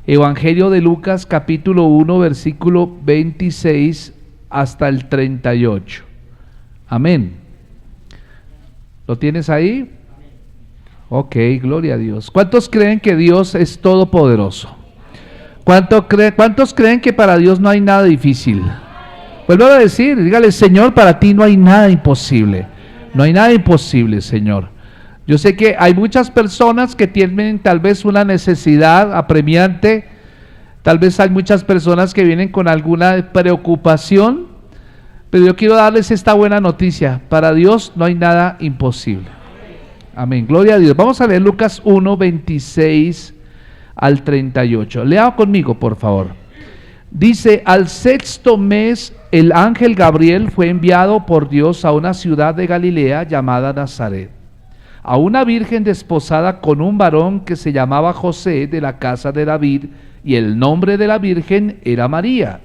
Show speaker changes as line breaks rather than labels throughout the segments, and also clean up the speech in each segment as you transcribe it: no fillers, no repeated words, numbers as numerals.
Evangelio de Lucas, capítulo 1, versículo 26 hasta el 38. Amén. ¿Lo tienes ahí? Ok, gloria a Dios. ¿Cuántos creen que Dios es todopoderoso? ¿Cuántos creen que para Dios no hay nada difícil? Vuelvo a decir, dígale: Señor, para ti no hay nada imposible. No hay nada imposible, Señor. Yo sé que hay muchas personas que tienen tal vez una necesidad apremiante. Tal vez hay muchas personas que vienen con alguna preocupación. Pero yo quiero darles esta buena noticia: para Dios no hay nada imposible. Amén, gloria a Dios. Vamos a leer Lucas 1, 26 al 38. Lea conmigo, por favor. Dice: al sexto mes, el ángel Gabriel fue enviado por Dios a una ciudad de Galilea llamada Nazaret, a una virgen desposada con un varón que se llamaba José, de la casa de David, y el nombre de la virgen era María.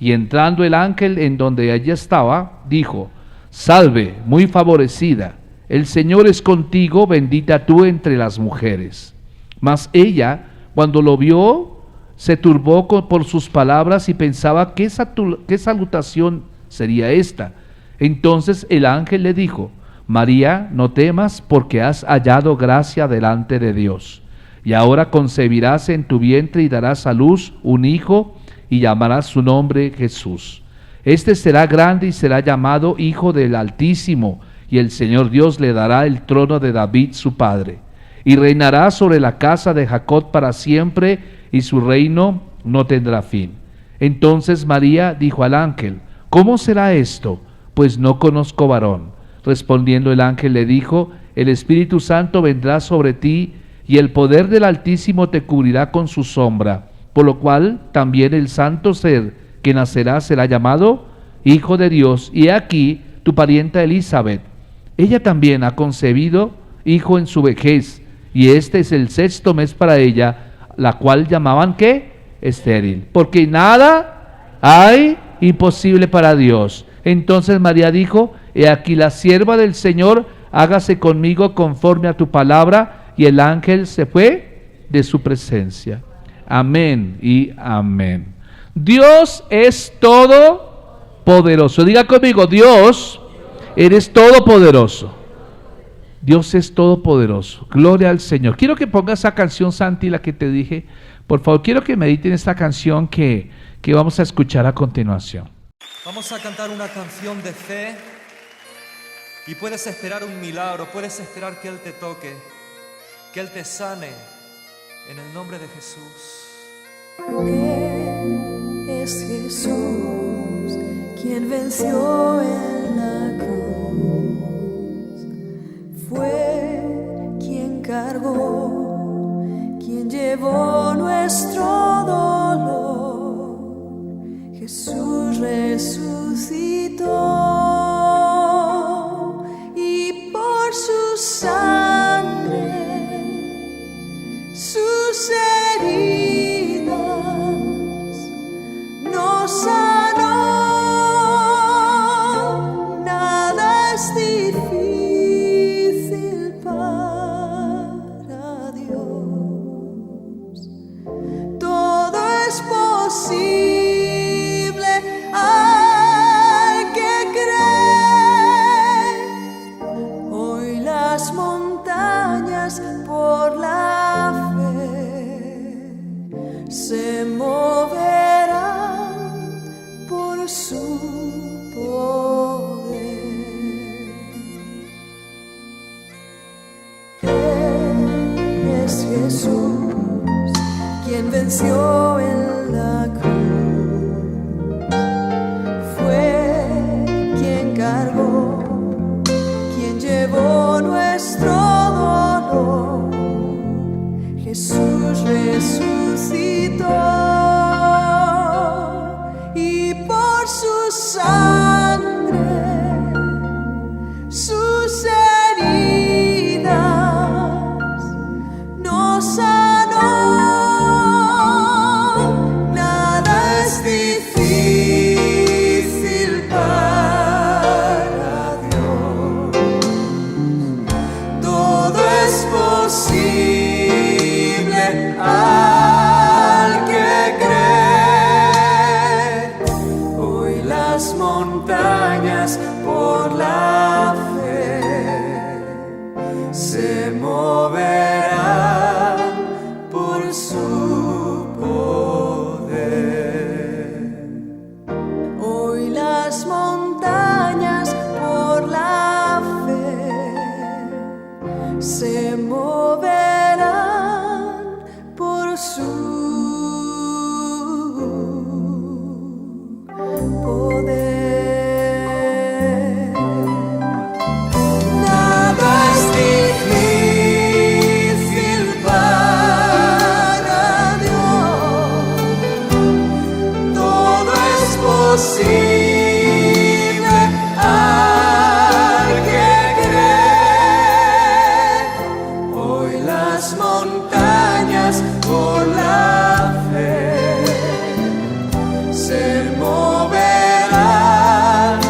Y entrando el ángel en donde ella estaba, dijo: salve, muy favorecida, el Señor es contigo, bendita tú entre las mujeres. Mas ella, cuando lo vio, se turbó por sus palabras y pensaba qué salutación sería esta. Entonces el ángel le dijo: María, no temas, porque has hallado gracia delante de Dios. Y ahora concebirás en tu vientre y darás a luz un hijo, y llamarás su nombre Jesús. Este será grande y será llamado Hijo del Altísimo, y el Señor Dios le dará el trono de David su padre, y reinará sobre la casa de Jacob para siempre, y su reino no tendrá fin. Entonces María dijo al ángel: ¿cómo será esto? Pues no conozco varón. Respondiendo el ángel le dijo: el Espíritu Santo vendrá sobre ti, y el poder del Altísimo te cubrirá con su sombra, por lo cual también el santo ser que nacerá será llamado Hijo de Dios. Y he aquí tu parienta Elizabeth, ella también ha concebido hijo en su vejez, y este es el sexto mes para ella, la cual llamaban ¿qué? Estéril, porque nada hay imposible para Dios. Entonces María dijo: he aquí la sierva del Señor, hágase conmigo conforme a tu palabra. Y el ángel se fue de su presencia. Amén y amén. Dios es todopoderoso. Diga conmigo: Dios, eres todopoderoso. Dios es todopoderoso. Gloria al Señor. Quiero que pongas esa canción, Santi, la que te dije. Por favor, quiero que mediten esta canción que vamos a escuchar a continuación.
Vamos a cantar una canción de fe. Y puedes esperar un milagro, puedes esperar que Él te toque, que Él te sane, en el nombre de Jesús.
Él es Jesús, quien venció en la cruz. Fue quien cargó, quien llevó nuestro dolor. Jesús resucitó, y por su sangre, sus heridas nos sanó. Nada es difícil para Dios, todo es posible al que cree. Hoy las montañas por la fe se moverán por su poder. Él es Jesús, quien venció en la cruz. Fue quien cargó, quien llevó nuestro dolor. Jesús resucitó, y por su sangre, sus heridas nos sanó. las montañas por la fe se moverán por su poder. Hoy las montañas por la fe se moverán por su poder. Nada es difícil para Dios, todo es posible al que cree. Hoy las montañas por la fe se moverán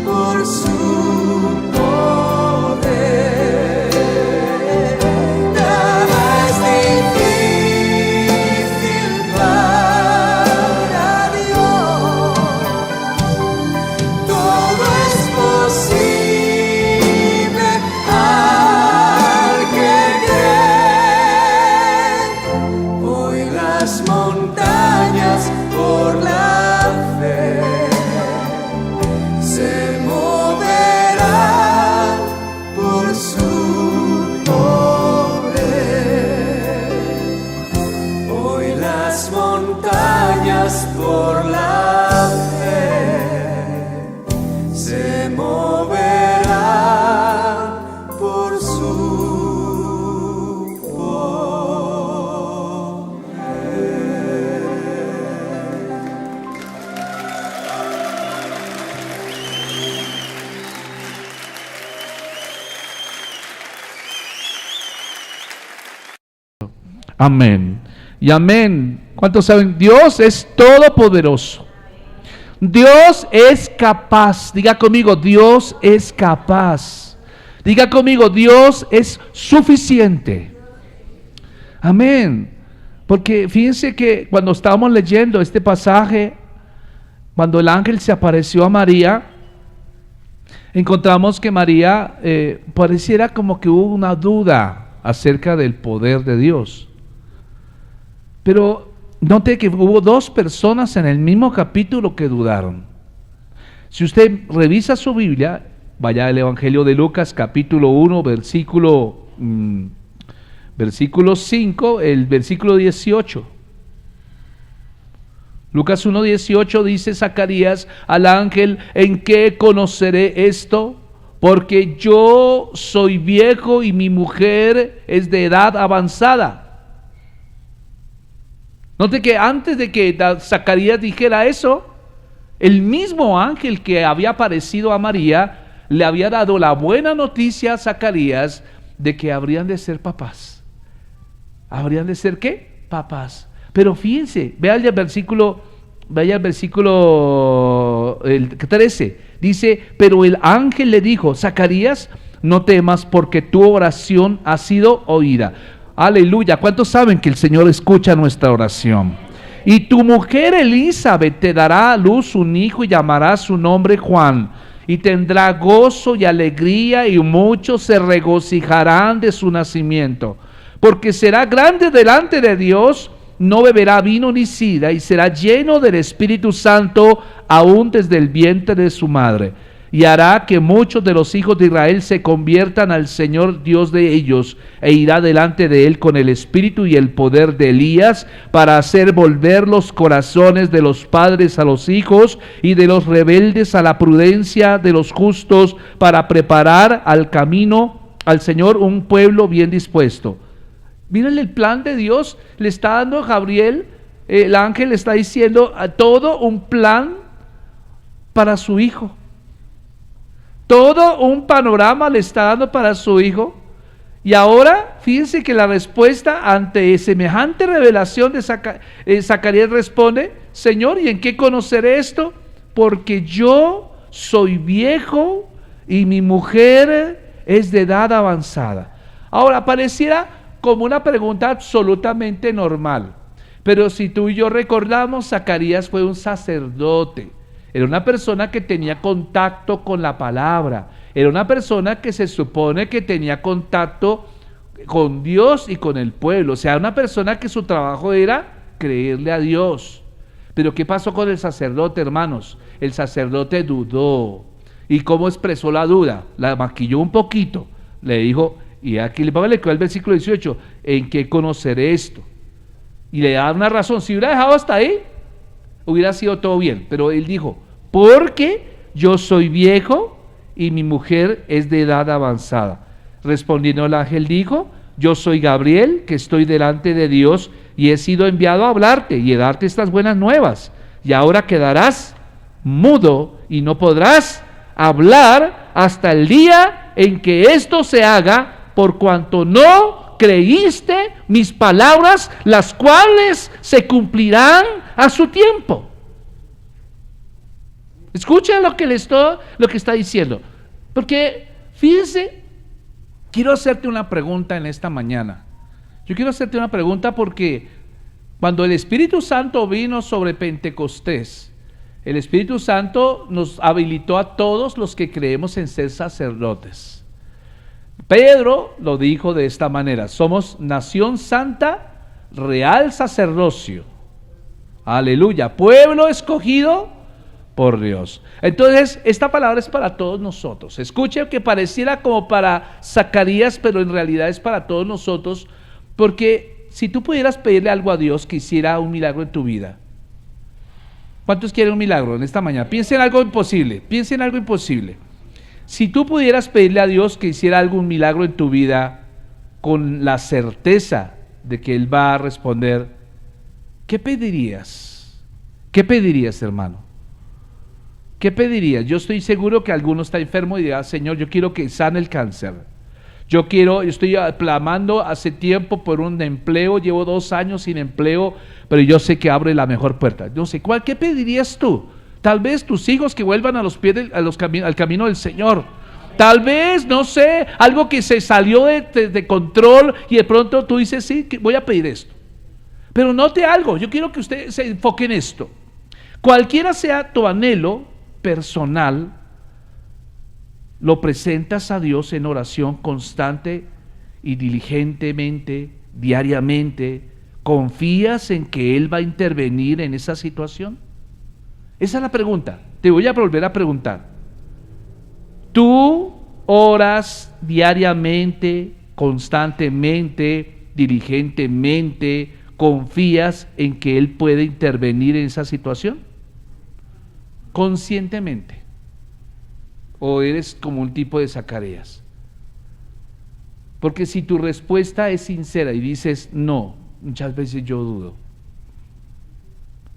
por su poder. Nada es difícil para Dios, todo es posible al que cree. Hoy las montañas por la fe se moverán por su poder. Hoy las montañas por la fe se moverán por su
Amén. Y amén. ¿Cuántos saben? Dios es todopoderoso. Dios es capaz. Diga conmigo, Dios es capaz. Diga conmigo, Dios es suficiente. Amén. Porque fíjense que cuando estábamos leyendo este pasaje, cuando el ángel se apareció a María, encontramos que María pareciera como que hubo una duda acerca del poder de Dios. Pero note que hubo dos personas en el mismo capítulo que dudaron. Si usted revisa su Biblia, vaya al Evangelio de Lucas capítulo 1, versículo 5, el versículo 18. Lucas 1:18 dice Zacarías al ángel: ¿en qué conoceré esto? Porque yo soy viejo y mi mujer es de edad avanzada. Note que antes de que Zacarías dijera eso, el mismo ángel que había aparecido a María le había dado la buena noticia a Zacarías de que habrían de ser papás. ¿Habrían de ser qué? Papás. Pero fíjense, vea el versículo 13. Dice: pero el ángel le dijo: Zacarías, no temas, porque tu oración ha sido oída. Aleluya. ¿Cuántos saben que el Señor escucha nuestra oración? Y tu mujer Elizabeth te dará a luz un hijo y llamará su nombre Juan. Y tendrá gozo y alegría, y muchos se regocijarán de su nacimiento. Porque será grande delante de Dios, no beberá vino ni sidra, y será lleno del Espíritu Santo aún desde el vientre de su madre. Y hará que muchos de los hijos de Israel se conviertan al Señor Dios de ellos, e irá delante de él con el espíritu y el poder de Elías, para hacer volver los corazones de los padres a los hijos, y de los rebeldes a la prudencia de los justos, para preparar al camino al Señor un pueblo bien dispuesto. Miren el plan de Dios, le está dando a Gabriel, el ángel le está diciendo a todo un plan para su hijo. Todo un panorama le está dando para su hijo. Y ahora, fíjense que la respuesta ante semejante revelación de Zacarías responde: Señor, ¿y en qué conoceré esto? Porque yo soy viejo y mi mujer es de edad avanzada. Ahora, pareciera como una pregunta absolutamente normal. Pero si tú y yo recordamos, Zacarías fue un sacerdote. Era una persona que tenía contacto con la palabra. Era una persona que se supone que tenía contacto con Dios y con el pueblo. O sea, una persona que su trabajo era creerle a Dios. Pero ¿qué pasó con el sacerdote, hermanos? El sacerdote dudó. ¿Y cómo expresó la duda? La maquilló un poquito. Le dijo, y aquí le quedó el versículo 18, ¿en qué conoceré esto? Y le da una razón. Si hubiera dejado hasta ahí, hubiera sido todo bien. Pero él dijo, porque yo soy viejo y mi mujer es de edad avanzada. Respondiendo el ángel dijo, yo soy Gabriel, que estoy delante de Dios y he sido enviado a hablarte y a darte estas buenas nuevas. Y ahora quedarás mudo y no podrás hablar hasta el día en que esto se haga, por cuanto no creíste mis palabras, las cuales se cumplirán a su tiempo. Escuchen lo que está diciendo, porque fíjense, quiero hacerte una pregunta en esta mañana. Yo quiero hacerte una pregunta porque cuando el Espíritu Santo vino sobre Pentecostés, el Espíritu Santo nos habilitó a todos los que creemos en ser sacerdotes. Pedro lo dijo de esta manera: somos nación santa, real sacerdocio, aleluya, pueblo escogido por Dios. Entonces, esta palabra es para todos nosotros. Escuche que pareciera como para Zacarías, pero en realidad es para todos nosotros, porque si tú pudieras pedirle algo a Dios que hiciera un milagro en tu vida, ¿cuántos quieren un milagro en esta mañana? Piensen en algo imposible, piensen en algo imposible. Si tú pudieras pedirle a Dios que hiciera algún milagro en tu vida con la certeza de que Él va a responder, ¿qué pedirías? ¿Qué pedirías, hermano? ¿Qué pedirías? Yo estoy seguro que alguno está enfermo y dirá, Señor, yo quiero que sane el cáncer. Yo estoy clamando hace tiempo por un empleo, llevo 2 años sin empleo, pero yo sé que abre la mejor puerta. No sé, ¿qué pedirías tú? Tal vez tus hijos que vuelvan a los pies al camino del Señor. Tal vez, no sé, algo que se salió de control y de pronto tú dices, sí, voy a pedir esto. Pero note algo, yo quiero que usted se enfoque en esto. Cualquiera sea tu anhelo personal, lo presentas a Dios en oración constante y diligentemente, diariamente. ¿Confías en que Él va a intervenir en esa situación? Esa es la pregunta. Te voy a volver a preguntar. ¿Tú oras diariamente, constantemente, diligentemente, confías en que Él puede intervenir en esa situación? ¿Conscientemente? ¿O eres como un tipo de Zacarías? Porque si tu respuesta es sincera y dices no, muchas veces yo dudo.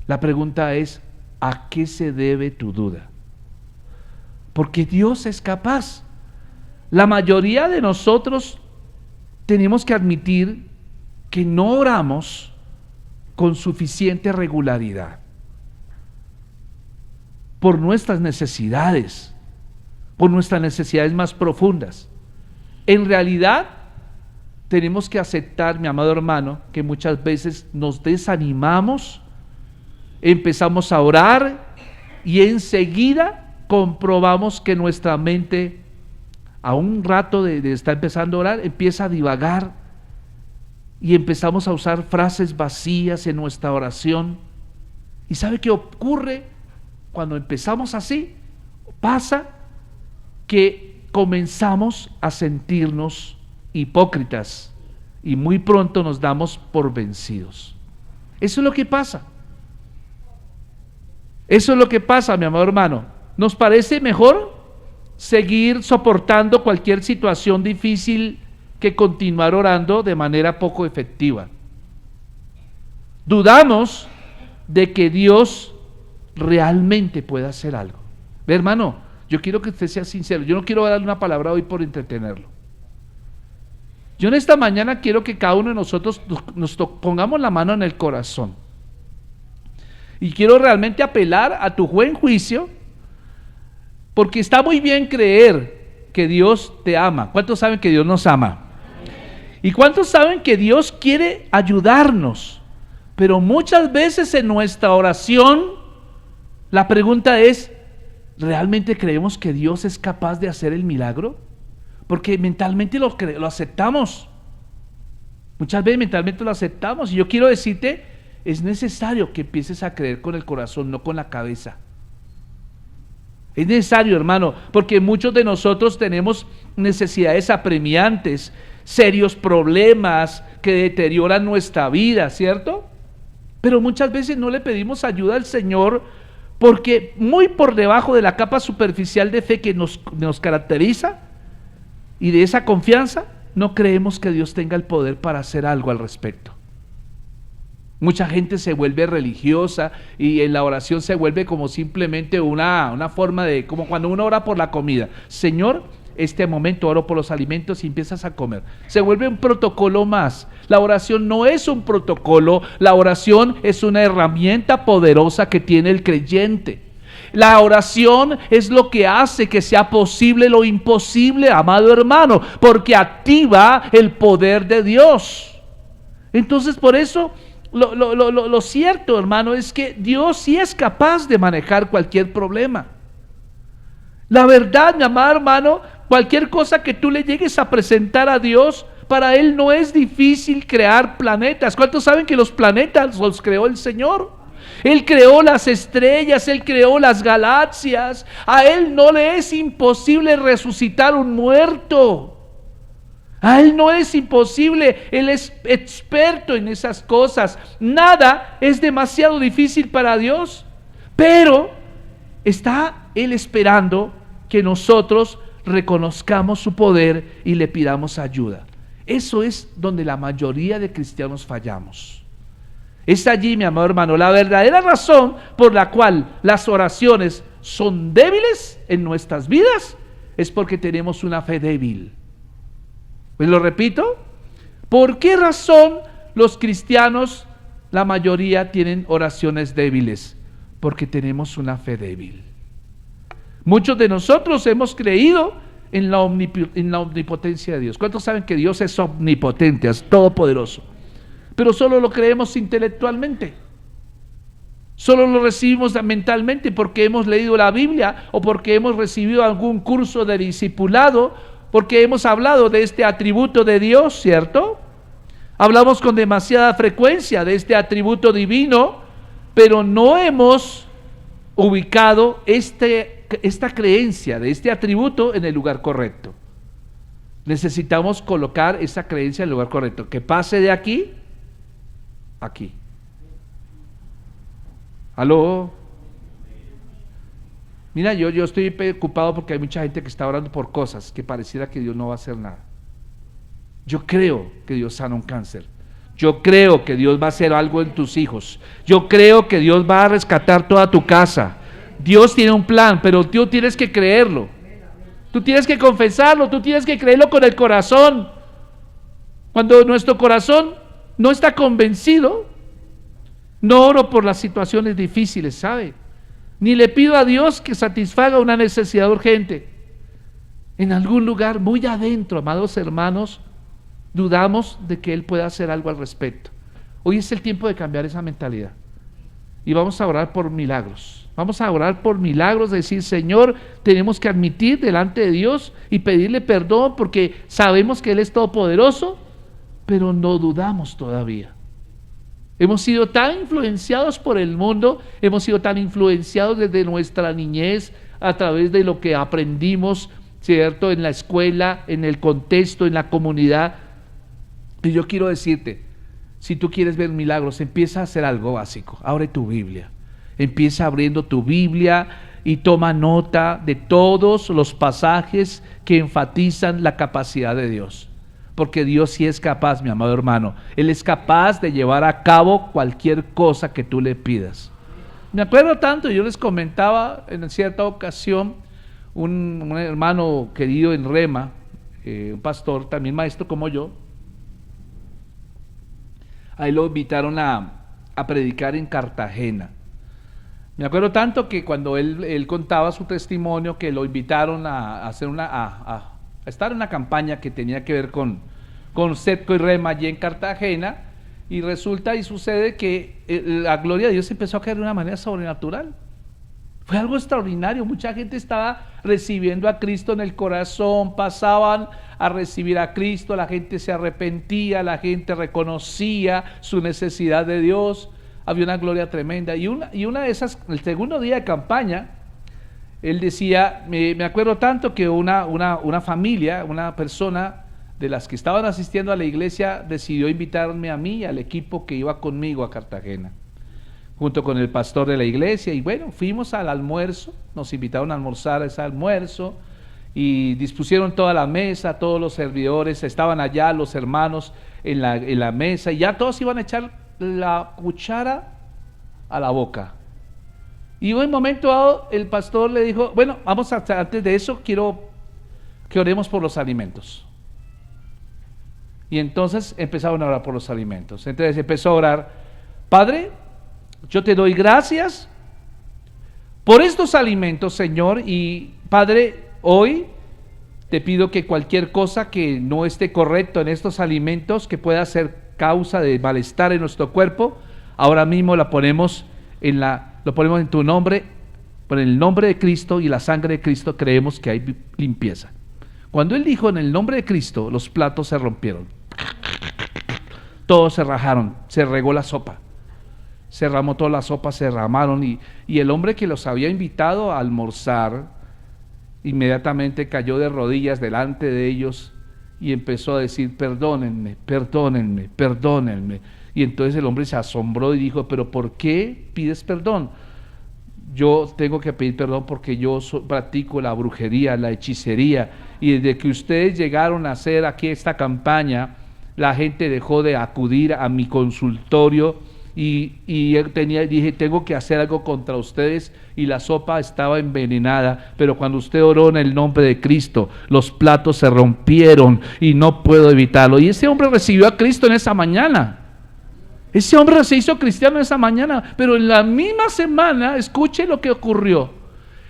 La pregunta es, ¿a qué se debe tu duda? Porque Dios es capaz. La mayoría de nosotros tenemos que admitir que no oramos con suficiente regularidad por nuestras necesidades, por nuestras necesidades más profundas. En realidad, tenemos que aceptar, mi amado hermano, que muchas veces nos desanimamos, empezamos a orar y enseguida comprobamos que nuestra mente, a un rato de estar empezando a orar, empieza a divagar y empezamos a usar frases vacías en nuestra oración. ¿Y sabe qué ocurre cuando empezamos así? Pasa que comenzamos a sentirnos hipócritas y muy pronto nos damos por vencidos. Eso es lo que pasa. Eso es lo que pasa, mi amado hermano. Nos parece mejor seguir soportando cualquier situación difícil que continuar orando de manera poco efectiva. Dudamos de que Dios realmente pueda hacer algo. Ve, hermano, yo quiero que usted sea sincero. Yo no quiero darle una palabra hoy por entretenerlo. Yo en esta mañana quiero que cada uno de nosotros nos pongamos la mano en el corazón. Y quiero realmente apelar a tu buen juicio, porque está muy bien creer que Dios te ama. ¿Cuántos saben que Dios nos ama? ¿Y cuántos saben que Dios quiere ayudarnos? Pero muchas veces en nuestra oración, La pregunta es, ¿realmente creemos que Dios es capaz de hacer el milagro? Porque mentalmente lo aceptamos. Muchas veces mentalmente lo aceptamos. Y yo quiero decirte, es necesario que empieces a creer con el corazón, no con la cabeza. Es necesario, hermano, porque muchos de nosotros tenemos necesidades apremiantes, serios problemas que deterioran nuestra vida, ¿cierto? Pero muchas veces no le pedimos ayuda al Señor porque muy por debajo de la capa superficial de fe que nos caracteriza y de esa confianza, no creemos que Dios tenga el poder para hacer algo al respecto. Mucha gente se vuelve religiosa y en la oración se vuelve como simplemente una forma de, como cuando uno ora por la comida. Señor, este momento oro por los alimentos y empiezas a comer. Se vuelve un protocolo más. La oración no es un protocolo, la oración es una herramienta poderosa que tiene el creyente. La oración es lo que hace que sea posible lo imposible, amado hermano, porque activa el poder de Dios. Entonces, por eso lo cierto, hermano, es que Dios sí es capaz de manejar cualquier problema. La verdad, mi amado hermano, cualquier cosa que tú le llegues a presentar a Dios, para Él no es difícil crear planetas. ¿Cuántos saben que los planetas los creó el Señor? Él creó las estrellas, Él creó las galaxias. A Él no le es imposible resucitar un muerto. A Él no es imposible, Él es experto en esas cosas. Nada es demasiado difícil para Dios, pero está Él esperando que nosotros reconozcamos su poder y le pidamos ayuda. Eso es donde la mayoría de cristianos fallamos. Es allí, mi amado hermano, la verdadera razón por la cual las oraciones son débiles en nuestras vidas es porque tenemos una fe débil. Pues lo repito, ¿por qué razón los cristianos, la mayoría, tienen oraciones débiles? Porque tenemos una fe débil. Muchos de nosotros hemos creído en la omnipotencia de Dios. ¿Cuántos saben que Dios es omnipotente, es todopoderoso? Pero solo lo creemos intelectualmente. Solo lo recibimos mentalmente porque hemos leído la Biblia o porque hemos recibido algún curso de discipulado, porque hemos hablado de este atributo de Dios, ¿cierto? Hablamos con demasiada frecuencia de este atributo divino, pero no hemos ubicado esta creencia de este atributo en el lugar correcto. Necesitamos colocar esa creencia en el lugar correcto, que pase de aquí a aquí. ¿Aló? Mira, yo estoy preocupado porque hay mucha gente que está orando por cosas que pareciera que Dios no va a hacer nada. Yo creo que Dios sana un cáncer. Yo creo que Dios va a hacer algo en tus hijos. Yo creo que Dios va a rescatar toda tu casa. Dios tiene un plan, pero tú tienes que creerlo. Tú tienes que confesarlo, tú tienes que creerlo con el corazón. Cuando nuestro corazón no está convencido, no oro por las situaciones difíciles, ¿sabe? Ni le pido a Dios que satisfaga una necesidad urgente. En algún lugar muy adentro, amados hermanos, dudamos de que Él pueda hacer algo al respecto. Hoy es el tiempo de cambiar esa mentalidad. Y vamos a orar por milagros. Vamos a orar por milagros, decir, Señor, tenemos que admitir delante de Dios y pedirle perdón porque sabemos que Él es todopoderoso, pero no dudamos todavía. Hemos sido tan influenciados por el mundo, hemos sido tan influenciados desde nuestra niñez a través de lo que aprendimos, ¿cierto? En la escuela, en el contexto, en la comunidad. Y yo quiero decirte, si tú quieres ver milagros, empieza a hacer algo básico. Abre tu Biblia. Empieza abriendo tu Biblia y toma nota de todos los pasajes que enfatizan la capacidad de Dios. Porque Dios sí es capaz, mi amado hermano. Él es capaz de llevar a cabo cualquier cosa que tú le pidas. Me acuerdo tanto, yo les comentaba en cierta ocasión, un hermano querido en Rema, un pastor, también maestro como yo, ahí lo invitaron a predicar en Cartagena. Me acuerdo tanto que cuando él contaba su testimonio, que lo invitaron a hacer a estar en una campaña que tenía que ver con Setco y Rema allí en Cartagena, y resulta y sucede que la gloria de Dios empezó a caer de una manera sobrenatural. Fue algo extraordinario, mucha gente estaba recibiendo a Cristo en el corazón, pasaban a recibir a Cristo, la gente se arrepentía, la gente reconocía su necesidad de Dios, había una gloria tremenda. Y una de esas, el segundo día de campaña, él decía, me acuerdo tanto que una familia, una persona de las que estaban asistiendo a la iglesia decidió invitarme a mí y al equipo que iba conmigo a Cartagena, junto con el pastor de la iglesia, y bueno, fuimos al almuerzo, nos invitaron a almorzar a ese almuerzo, y dispusieron toda la mesa, todos los servidores, estaban allá los hermanos en la mesa, y ya todos iban a echar la cuchara a la boca. Y en un momento dado, el pastor le dijo, bueno, antes de eso, quiero que oremos por los alimentos. Y entonces empezaron a orar por los alimentos. Entonces empezó a orar, Padre, yo te doy gracias por estos alimentos, Señor, y Padre, hoy te pido que cualquier cosa que no esté correcto en estos alimentos, que pueda ser causa de malestar en nuestro cuerpo, ahora mismo lo ponemos en tu nombre, por el nombre de Cristo y la sangre de Cristo creemos que hay limpieza. Cuando él dijo en el nombre de Cristo, los platos se rompieron, todos se rajaron, se regó la sopa. Se derramó toda la sopa, se derramaron y el hombre que los había invitado a almorzar inmediatamente cayó de rodillas delante de ellos y empezó a decir, perdónenme, perdónenme, perdónenme. Y entonces el hombre se asombró y dijo, pero ¿por qué pides perdón? Yo tengo que pedir perdón porque yo practico la brujería, la hechicería, y desde que ustedes llegaron a hacer aquí esta campaña, la gente dejó de acudir a mi consultorio. Y dije, tengo que hacer algo contra ustedes, y la sopa estaba envenenada, pero cuando usted oró en el nombre de Cristo, los platos se rompieron y no puedo evitarlo. Y ese hombre recibió a Cristo en esa mañana. Ese hombre se hizo cristiano esa mañana, pero en la misma semana, escuche lo que ocurrió.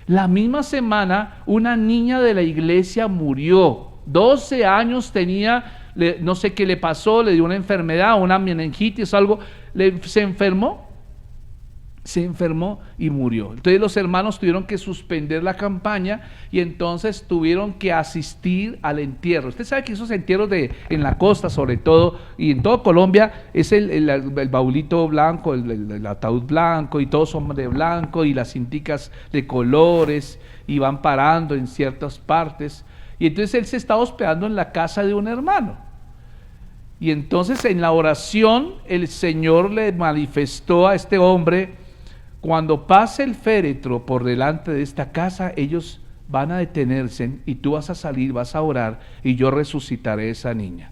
La misma semana, una niña de la iglesia murió. 12 años tenía, no sé qué le pasó, le dio una enfermedad, una meningitis o algo, se enfermó y murió. Entonces los hermanos tuvieron que suspender la campaña y entonces tuvieron que asistir al entierro. Usted sabe que esos entierros en la costa sobre todo y en toda Colombia es el baulito blanco, el ataúd blanco, y todos son de blanco y las cinticas de colores y van parando en ciertas partes. Y entonces él se estaba hospedando en la casa de un hermano. Y entonces en la oración el Señor le manifestó a este hombre, cuando pase el féretro por delante de esta casa, ellos van a detenerse y tú vas a salir, vas a orar y yo resucitaré a esa niña.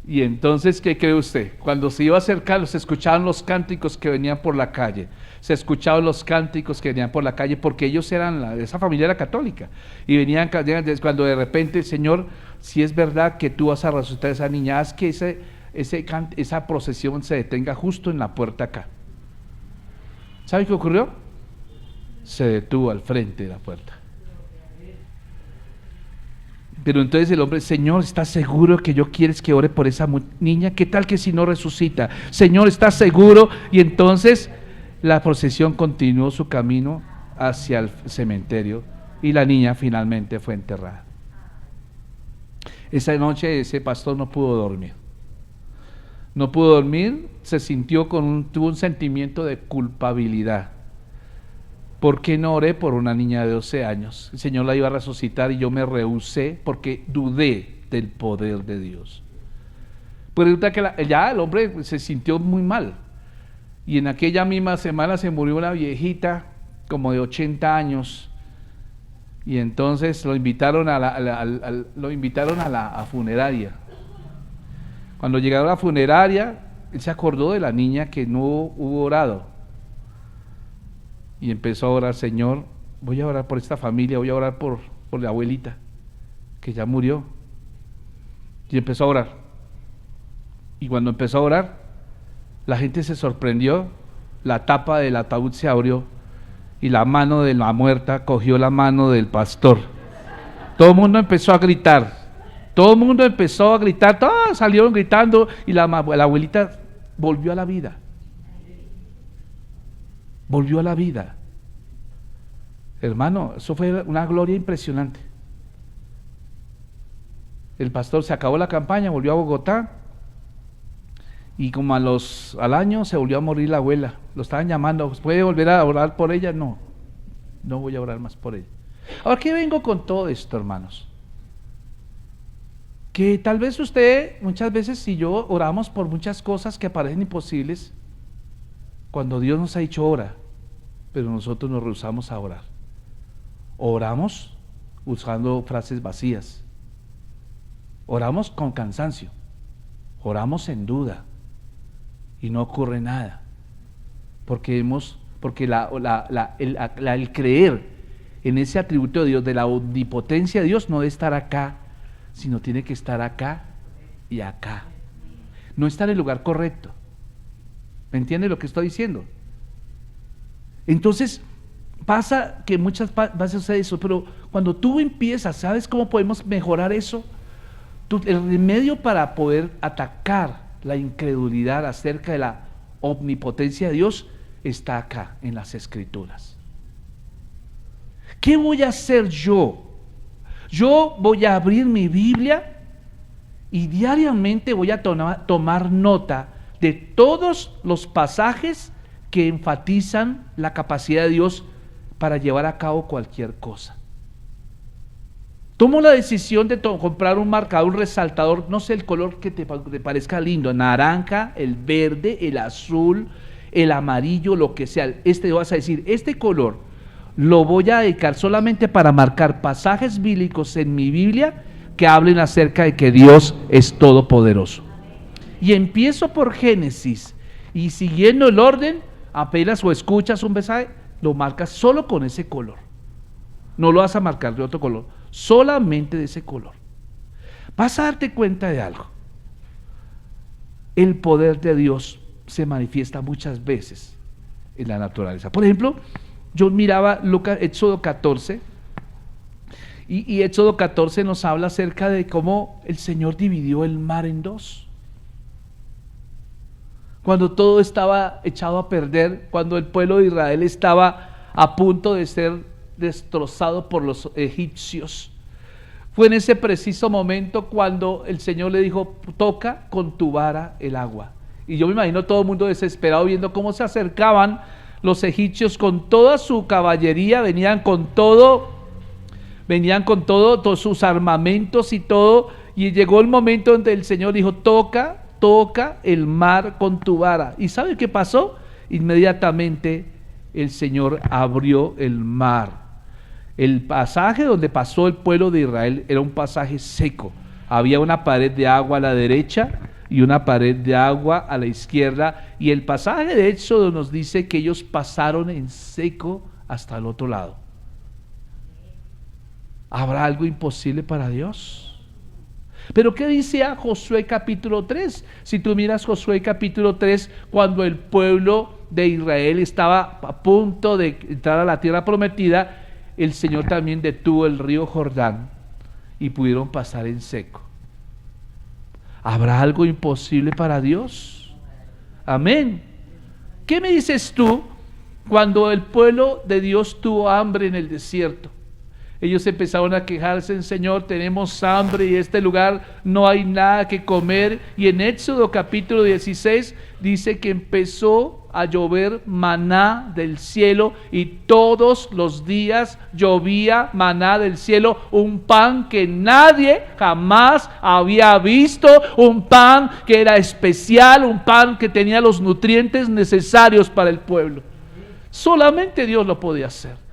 Y entonces, ¿qué cree usted? Cuando se iba a acercar, se escuchaban los cánticos que venían por la calle. Se escuchaban los cánticos que venían por la calle, porque ellos eran, esa familia era católica. Y venían cuando de repente, Señor, si es verdad que tú vas a resucitar a esa niña, haz que esa procesión se detenga justo en la puerta acá. ¿Sabe qué ocurrió? Se detuvo al frente de la puerta. Pero entonces el hombre, Señor, ¿estás seguro que yo quieres que ore por esa niña? ¿Qué tal que si no resucita? Señor, ¿estás seguro? Y entonces la procesión continuó su camino hacia el cementerio y la niña finalmente fue enterrada. Esa noche ese pastor no pudo dormir. No pudo dormir, se sintió tuvo un sentimiento de culpabilidad. ¿Por qué no oré por una niña de 12 años? El Señor la iba a resucitar y yo me rehusé porque dudé del poder de Dios. Pues resulta que ya el hombre se sintió muy mal. Y en aquella misma semana se murió una viejita como de 80 años. Y entonces lo invitaron a la funeraria. Cuando llegaron a la funeraria, él se acordó de la niña que no hubo orado. Y empezó a orar, Señor, voy a orar por esta familia, voy a orar por la abuelita, que ya murió. Y empezó a orar. Y cuando empezó a orar, la gente se sorprendió, la tapa del ataúd se abrió y la mano de la muerta cogió la mano del pastor. Todo el mundo empezó a gritar, todos salieron gritando y la abuelita volvió a la vida. Volvió a la vida. Hermano, eso fue una gloria impresionante. El pastor se acabó la campaña, volvió a Bogotá y como al año se volvió a morir la abuela. Lo estaban llamando, ¿puede volver a orar por ella? No voy a orar más por ella. Ahora, ¿qué vengo con todo esto, hermanos? Que tal vez usted, muchas veces, si yo oramos por muchas cosas que parecen imposibles, cuando Dios nos ha dicho ora, pero nosotros nos rehusamos a orar. Oramos usando frases vacías. Oramos con cansancio. Oramos en duda. Y no ocurre nada. Porque el creer en ese atributo de Dios, de la omnipotencia de Dios, no debe estar acá, sino tiene que estar acá y acá. No está en el lugar correcto. ¿Me entiende lo que estoy diciendo? Entonces, pasa que muchas veces sucede eso, pero cuando tú empiezas, ¿sabes cómo podemos mejorar eso? El remedio para poder atacar la incredulidad acerca de la omnipotencia de Dios está acá, en las Escrituras. ¿Qué voy a hacer yo? Yo voy a abrir mi Biblia y diariamente voy a tomar nota de todos los pasajes que enfatizan la capacidad de Dios para llevar a cabo cualquier cosa. Tomo la decisión de comprar un marcador, un resaltador, no sé el color que te parezca lindo, naranja, el verde, el azul, el amarillo, lo que sea. Vas a decir, este color lo voy a dedicar solamente para marcar pasajes bíblicos en mi Biblia que hablen acerca de que Dios es todopoderoso. Y empiezo por Génesis y siguiendo el orden, apenas o escuchas un mensaje, lo marcas solo con ese color. No lo vas a marcar de otro color, solamente de ese color. Vas a darte cuenta de algo. El poder de Dios se manifiesta muchas veces en la naturaleza. Por ejemplo, yo miraba Éxodo 14 y Éxodo 14 nos habla acerca de cómo el Señor dividió el mar en dos. Cuando todo estaba echado a perder, cuando el pueblo de Israel estaba a punto de ser destrozado por los egipcios, fue en ese preciso momento cuando el Señor le dijo, toca con tu vara el agua. Y yo me imagino todo el mundo desesperado viendo cómo se acercaban los egipcios con toda su caballería, venían con todos sus armamentos y todo, y llegó el momento donde el Señor dijo, toca el mar con tu vara. ¿Y sabe qué pasó? Inmediatamente el Señor abrió el mar. El pasaje donde pasó el pueblo de Israel era un pasaje seco. Había una pared de agua a la derecha y una pared de agua a la izquierda, y el pasaje de Éxodo nos dice que ellos pasaron en seco hasta el otro lado. ¿Habrá algo imposible para Dios? Pero ¿qué dice a Josué capítulo 3? Si tú miras Josué capítulo 3, cuando el pueblo de Israel estaba a punto de entrar a la tierra prometida, el Señor también detuvo el río Jordán y pudieron pasar en seco. ¿Habrá algo imposible para Dios? Amén. ¿Qué me dices tú cuando el pueblo de Dios tuvo hambre en el desierto? Ellos empezaron a quejarse, Señor, tenemos hambre y en este lugar no hay nada que comer. Y en Éxodo capítulo 16 dice que empezó a llover maná del cielo y todos los días llovía maná del cielo, un pan que nadie jamás había visto, un pan que era especial, un pan que tenía los nutrientes necesarios para el pueblo. Solamente Dios lo podía hacer.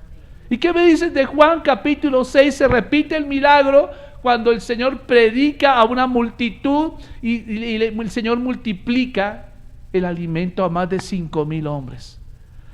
¿Y qué me dices de Juan capítulo 6? Se repite el milagro cuando el Señor predica a una multitud y el Señor multiplica el alimento a más de 5,000 hombres.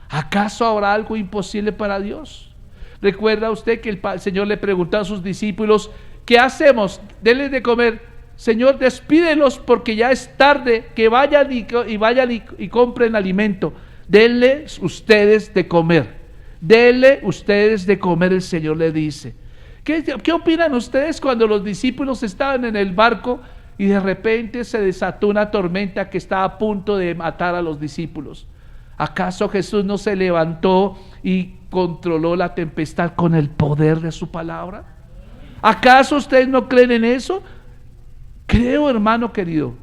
¿Acaso habrá algo imposible para Dios? ¿Recuerda usted que el Señor le preguntó a sus discípulos, ¿qué hacemos? Denles de comer. Señor, despídelos porque ya es tarde, que vayan y compren alimento. Denles ustedes de comer. Denle ustedes de comer, el Señor le dice. ¿Qué opinan ustedes cuando los discípulos estaban en el barco y de repente se desató una tormenta que estaba a punto de matar a los discípulos. ¿Acaso Jesús no se levantó y controló la tempestad con el poder de su palabra? ¿Acaso ustedes no creen en eso? Creo, hermano querido.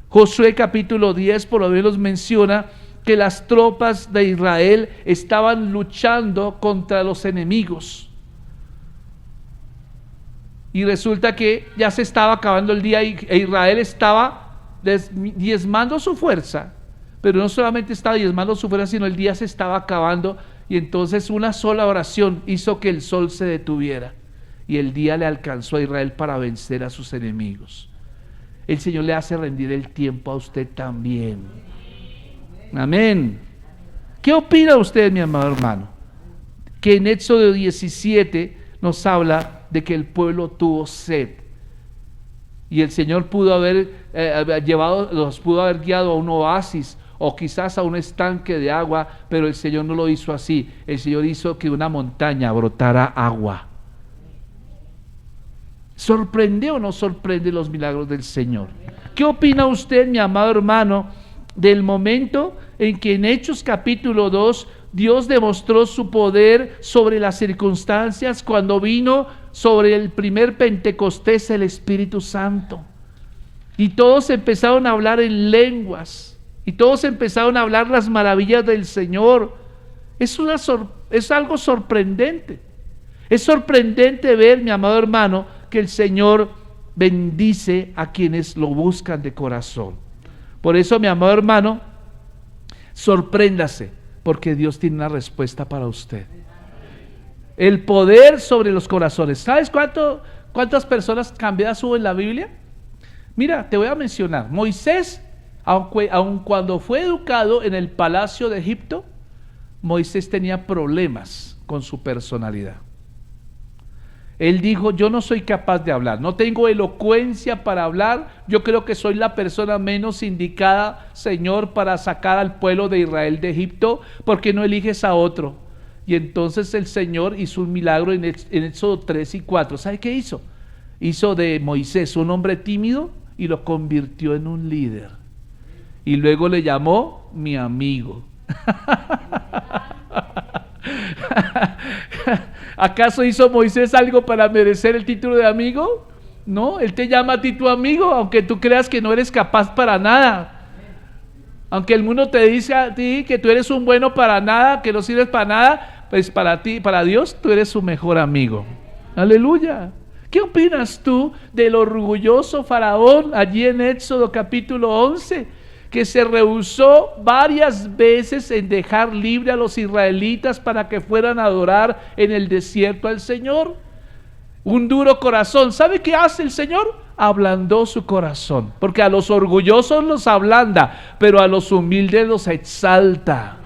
Josué capítulo 10 por lo menos menciona que las tropas de Israel estaban luchando contra los enemigos. Y resulta que ya se estaba acabando el día e Israel estaba diezmando su fuerza. Pero no solamente estaba diezmando su fuerza, sino el día se estaba acabando. Y entonces una sola oración hizo que el sol se detuviera. Y el día le alcanzó a Israel para vencer a sus enemigos. El Señor le hace rendir el tiempo a usted también. Amén. ¿Qué opina usted, mi amado hermano? Que en Éxodo 17 nos habla de que el pueblo tuvo sed. Y el Señor pudo haber los pudo haber guiado a un oasis o quizás a un estanque de agua, pero el Señor no lo hizo así. El Señor hizo que una montaña brotara agua. ¿Sorprende o no sorprende los milagros del Señor? ¿Qué opina usted, mi amado hermano, del momento en que en Hechos capítulo 2 Dios demostró su poder sobre las circunstancias cuando vino sobre el primer Pentecostés el Espíritu Santo? Y todos empezaron a hablar en lenguas, y todos empezaron a hablar las maravillas del Señor. Es algo sorprendente. Es sorprendente ver, mi amado hermano, que el Señor bendice a quienes lo buscan de corazón. Por eso, mi amado hermano, sorpréndase, porque Dios tiene una respuesta para usted. El poder sobre los corazones. ¿Sabes cuántas personas cambiadas hubo en la Biblia? Mira, te voy a mencionar. Moisés, aun cuando fue educado en el palacio de Egipto, Moisés tenía problemas con su personalidad. Él dijo: yo no soy capaz de hablar, no tengo elocuencia para hablar, yo creo que soy la persona menos indicada, Señor, para sacar al pueblo de Israel de Egipto, ¿por qué no eliges a otro? Y entonces el Señor hizo un milagro en Éxodo 3 y 4. ¿Sabe qué hizo? Hizo de Moisés un hombre tímido y lo convirtió en un líder. Y luego le llamó mi amigo. ¿Acaso hizo Moisés algo para merecer el título de amigo? No, Él te llama a ti tu amigo, aunque tú creas que no eres capaz para nada. Aunque el mundo te dice a ti que tú eres un bueno para nada, que no sirves para nada, pues para ti, para Dios, tú eres su mejor amigo. Aleluya. ¿Qué opinas tú del orgulloso Faraón allí en Éxodo capítulo 11? Que se rehusó varias veces en dejar libre a los israelitas para que fueran a adorar en el desierto al Señor. Un duro corazón. ¿Sabe qué hace el Señor? Ablandó su corazón, porque a los orgullosos los ablanda, pero a los humildes los exalta.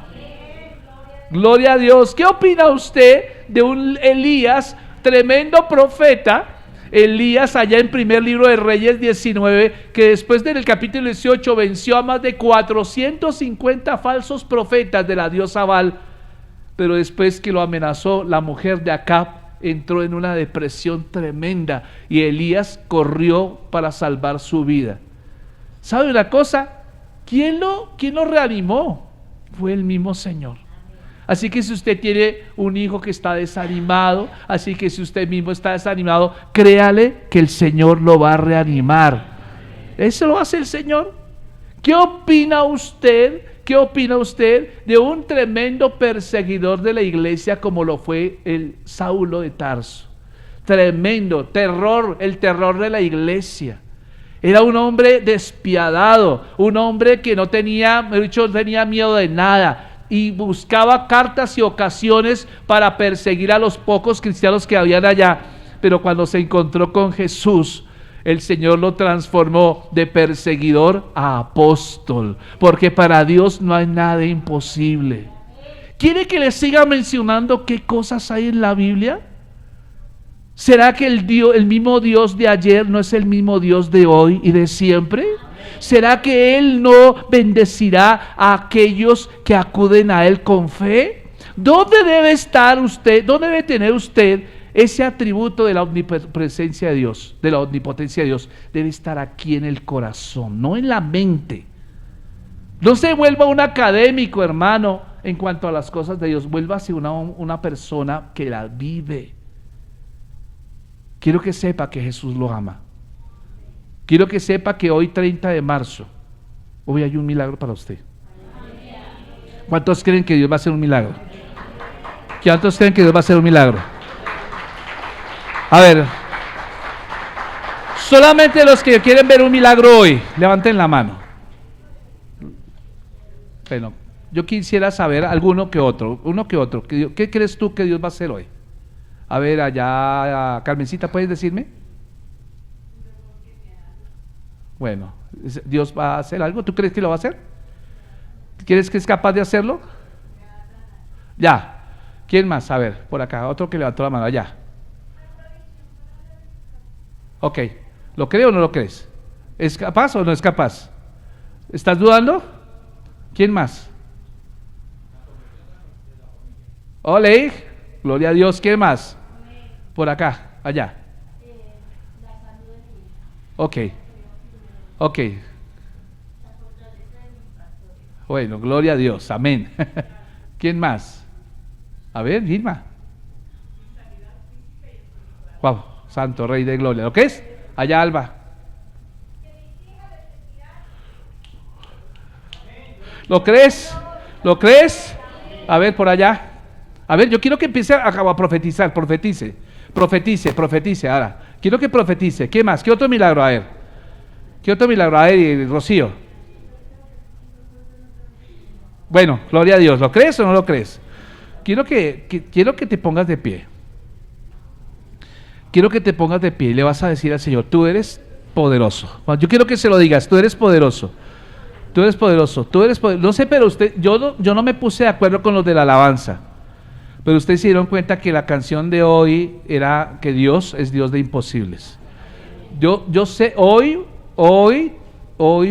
Gloria a Dios. ¿Qué opina usted de un Elías, tremendo profeta? Elías, allá en primer libro de Reyes 19, que después del capítulo 18 venció a más de 450 falsos profetas de la diosa Baal, pero después que lo amenazó la mujer de Acab, entró en una depresión tremenda y Elías corrió para salvar su vida. ¿Sabe una cosa? ¿Quién lo reanimó? Fue el mismo Señor. Así que si usted tiene un hijo que está desanimado, así que si usted mismo está desanimado, créale que el Señor lo va a reanimar. Eso lo hace el Señor. ¿Qué opina usted? ¿Qué opina usted de un tremendo perseguidor de la iglesia como lo fue el Saulo de Tarso? Tremendo, terror, el terror de la iglesia. Era un hombre despiadado, un hombre que no tenía miedo de nada. Y buscaba cartas y ocasiones para perseguir a los pocos cristianos que habían allá. Pero cuando se encontró con Jesús, el Señor lo transformó de perseguidor a apóstol, porque para Dios no hay nada imposible. ¿Quiere que le siga mencionando qué cosas hay en la Biblia? ¿Será que el mismo Dios de ayer no es el mismo Dios de hoy y de siempre? ¿Será que Él no bendecirá a aquellos que acuden a Él con fe? ¿Dónde debe estar usted? ¿Dónde debe tener usted Ese atributo de la omnipresencia de Dios, de la omnipotencia de Dios, debe estar aquí en el corazón, no en la mente. No se vuelva un académico, hermano, en cuanto a las cosas de Dios. Vuélvase una persona que la vive. Quiero que sepa que Jesús lo ama. Quiero que sepa que hoy 30 de marzo, hoy hay un milagro para usted. ¿Cuántos creen que Dios va a hacer un milagro? ¿Cuántos creen que Dios va a hacer un milagro? A ver, solamente los que quieren ver un milagro hoy, levanten la mano. Bueno, yo quisiera saber uno que otro. ¿Qué crees tú que Dios va a hacer hoy? A ver, allá, Carmencita, ¿puedes decirme? Bueno, Dios va a hacer algo. ¿Tú crees que lo va a hacer? ¿Crees que es capaz de hacerlo? Ya. ¿Quién más? A ver, por acá, otro que levantó la mano, allá. Ok, ¿lo cree o no lo crees? ¿Es capaz o no es capaz? ¿Estás dudando? ¿Quién más? Ole, gloria a Dios. ¿Quién más? Por acá, allá. Ok. Bueno, gloria a Dios, amén. ¿Quién más? A ver, Gilma. Wow, santo Rey de Gloria. ¿Lo que es? Allá, Alba. ¿Lo crees? ¿Lo crees? A ver, por allá. A ver, yo quiero que empiece a profetizar. Profetice ahora. Quiero que profetice. ¿Qué más? ¿Qué otro milagro? A ver. ¿Qué otro milagro? A ver, Rocío. Bueno, gloria a Dios. ¿Lo crees o no lo crees? Quiero que te pongas de pie. Quiero que te pongas de pie y le vas a decir al Señor: tú eres poderoso. Yo quiero que se lo digas: tú eres poderoso. Tú eres poderoso. No sé, pero yo no me puse de acuerdo con los de la alabanza. Pero ustedes se dieron cuenta que la canción de hoy era que Dios es Dios de imposibles. Yo sé, hoy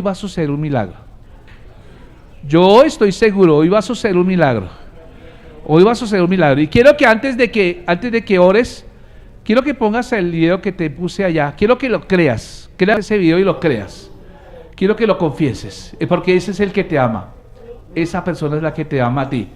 va a suceder un milagro. Yo estoy seguro, hoy va a suceder un milagro. Hoy va a suceder un milagro. Y quiero que antes de que ores, quiero que pongas el video que te puse allá. Quiero que lo creas. Crea ese video y lo creas. Quiero que lo confieses, porque ese es el que te ama. Esa persona es la que te ama a ti.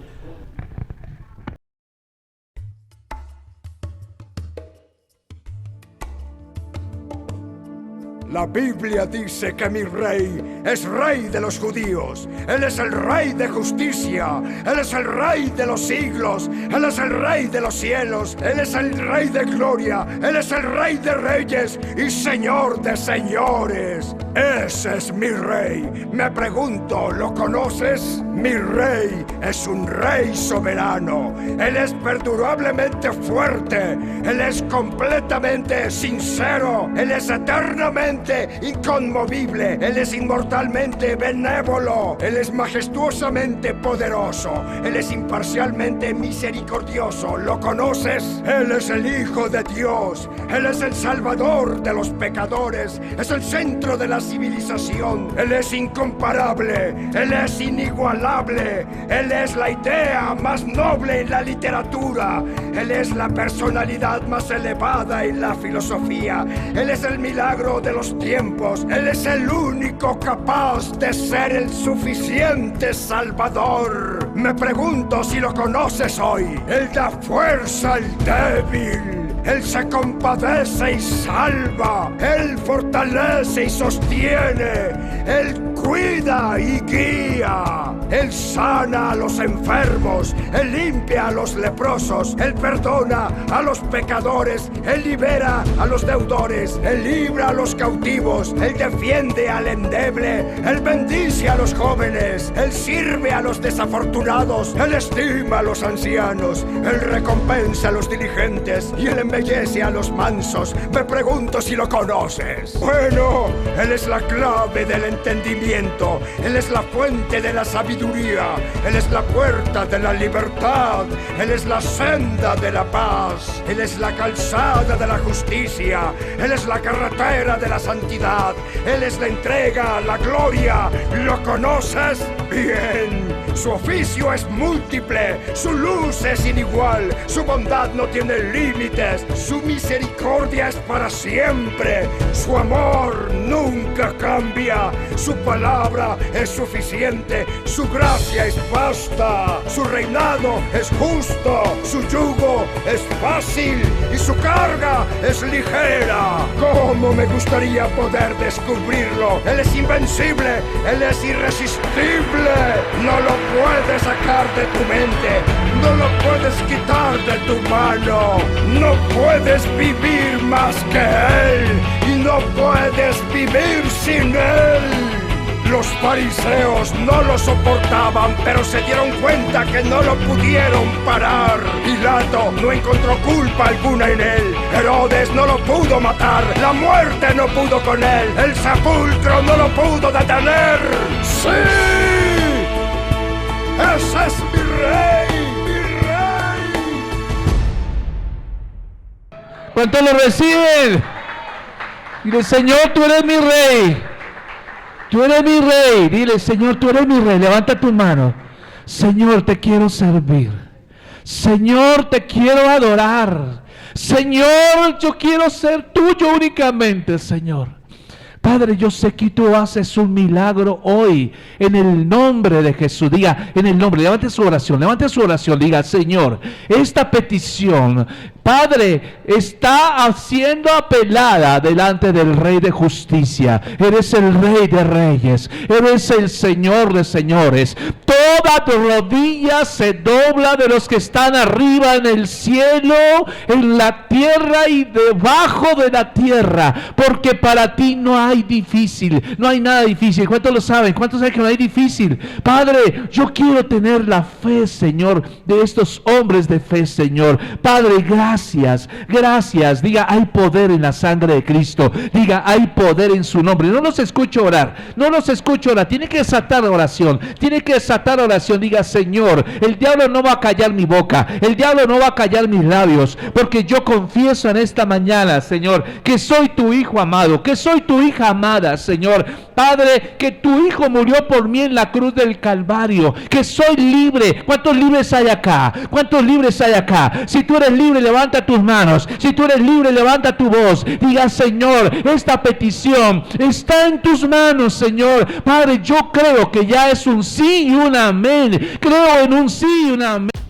La Biblia dice que mi rey es rey de los judíos. Él es el rey de justicia. Él es el rey de los siglos. Él es el rey de los cielos. Él es el rey de gloria. Él es el rey de reyes y señor de señores. Ese es mi rey. Me pregunto, ¿lo conoces? Mi rey es un rey soberano. Él es perdurablemente fuerte. Él es completamente sincero. Él es eternamente inconmovible. Él es inmortalmente benévolo. Él es majestuosamente poderoso. Él es imparcialmente misericordioso. ¿Lo conoces? Él es el Hijo de Dios. Él es el Salvador de los pecadores. Es el centro de la civilización. Él es incomparable. Él es inigualable. Él es la idea más noble en la literatura. Él es la personalidad más elevada en la filosofía. Él es el milagro de los tiempos. Él es el único capaz de ser el suficiente Salvador. Me pregunto si lo conoces hoy. Él da fuerza al débil. Él se compadece y salva. Él fortalece y sostiene. Él cuida y guía. Él sana a los enfermos. Él limpia a los leprosos. Él perdona a los pecadores. Él libera a los deudores. Él libra a los cautivos. Él defiende al endeble. Él bendice a los jóvenes. Él sirve a los desafortunados. Él estima a los ancianos. Él recompensa a los diligentes. Y Él embellece a los mansos. Me pregunto si lo conoces. Bueno, Él es la clave del entendimiento. Él es la fuente de la sabiduría. sabiduría, Él es la puerta de la libertad, Él es la senda de la paz, Él es la calzada de la justicia, Él es la carretera de la santidad, Él es la entrega, la gloria. ¿Lo conoces? Bien. Su oficio es múltiple, su luz es inigual, su bondad no tiene límites, su misericordia es para siempre, su amor nunca cambia, su palabra es suficiente, su gracia es vasta, su reinado es justo, su yugo es fácil y su carga es ligera. ¿Cómo me gustaría poder descubrirlo? Él es invencible, Él es irresistible, no lo puedes sacar de tu mente, no lo puedes quitar de tu mano, no puedes vivir más que Él y no puedes vivir sin Él. Los fariseos no lo soportaban, pero se dieron cuenta que no lo pudieron parar. Pilato no encontró culpa alguna en él. Herodes no lo pudo matar. La muerte no pudo con él. El sepulcro no lo pudo detener. ¡Sí! ¡Ese es mi rey! ¡Mi rey!
¿Cuántos lo reciben? Dile, Señor, tú eres mi rey. Tú eres mi rey. Dile, Señor, tú eres mi rey. Levanta tu mano. Señor, te quiero servir. Señor, te quiero adorar. Señor, yo quiero ser tuyo únicamente, Señor. Padre, yo sé que tú haces un milagro hoy en el nombre de Jesús. Diga, en el nombre, levante su oración, diga, Señor, esta petición, Padre, está siendo apelada delante del Rey de Justicia. Eres el Rey de Reyes, eres el Señor de Señores. Toda tu rodilla se dobla de los que están arriba en el cielo, en la tierra y debajo de la tierra, porque para ti no hay difícil, no hay nada difícil. ¿Cuántos lo saben? ¿Cuántos saben que no hay difícil? Padre, yo quiero tener la fe, Señor, de estos hombres de fe, Señor. Padre, gracias, gracias. Diga, hay poder en la sangre de Cristo. Diga, hay poder en su nombre. No los escucho orar, no los escucho orar. Tiene que desatar oración, tiene que desatar oración. Diga, Señor, el diablo no va a callar mi boca, el diablo no va a callar mis labios, porque yo confieso en esta mañana, Señor, que soy tu hijo amado, que soy tu hija amada, Señor. Padre, que tu hijo murió por mí en la cruz del Calvario, que soy libre. ¿Cuántos libres hay acá? ¿Cuántos libres hay acá? Si tú eres libre, levanta tus manos. Si tú eres libre, levanta tu voz. Diga, Señor, esta petición está en tus manos, Señor. Padre, yo creo que ya es un sí y un amén. Creo en un sí y un amén.